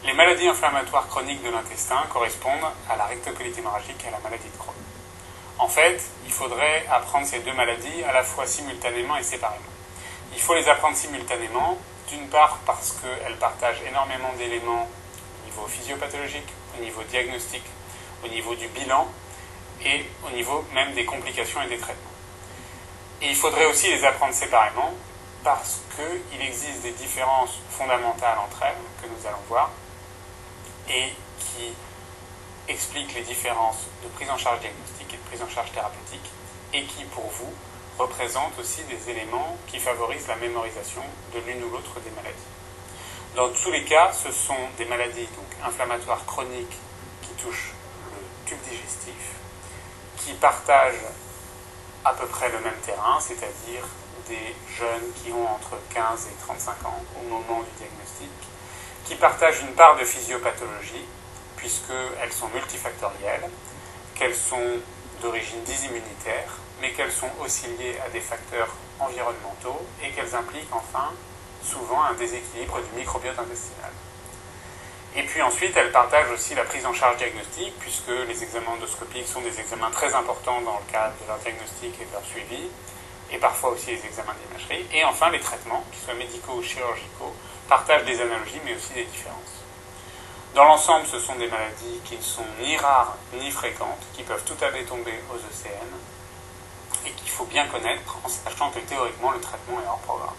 Les maladies inflammatoires chroniques de l'intestin correspondent à la rectocolite hémorragique et à la maladie de Crohn. En fait, il faudrait apprendre ces deux maladies à la fois simultanément et séparément. Il faut les apprendre simultanément, d'une part parce qu'elles partagent énormément d'éléments au niveau physiopathologique, au niveau diagnostique, au niveau du bilan et au niveau même des complications et des traitements. Et il faudrait aussi les apprendre séparément parce qu'il existe des différences fondamentales entre elles, que nous allons voir, et qui expliquent les différences de prise en charge diagnostique et de prise en charge thérapeutique, et qui, pour vous, représentent aussi des éléments qui favorisent la mémorisation de l'une ou l'autre des maladies. Dans tous les cas, ce sont des maladies donc, inflammatoires chroniques qui touchent le tube digestif, qui partagent à peu près le même terrain, c'est-à-dire des jeunes qui ont entre 15 et 35 ans au moment du diagnostic, qui partagent une part de physiopathologie, puisqu'elles sont multifactorielles, qu'elles sont d'origine dysimmunitaire, mais qu'elles sont aussi liées à des facteurs environnementaux et qu'elles impliquent enfin souvent un déséquilibre du microbiote intestinal. Et puis ensuite, elles partagent aussi la prise en charge diagnostique, puisque les examens endoscopiques sont des examens très importants dans le cadre de leur diagnostic et de leur suivi, et parfois aussi les examens d'imagerie. Et enfin, les traitements, qu'ils soient médicaux ou chirurgicaux, partagent des analogies, mais aussi des différences. Dans l'ensemble, ce sont des maladies qui ne sont ni rares ni fréquentes, qui peuvent tout à fait tomber aux ECN, et qu'il faut bien connaître en sachant que théoriquement, le traitement est hors programme.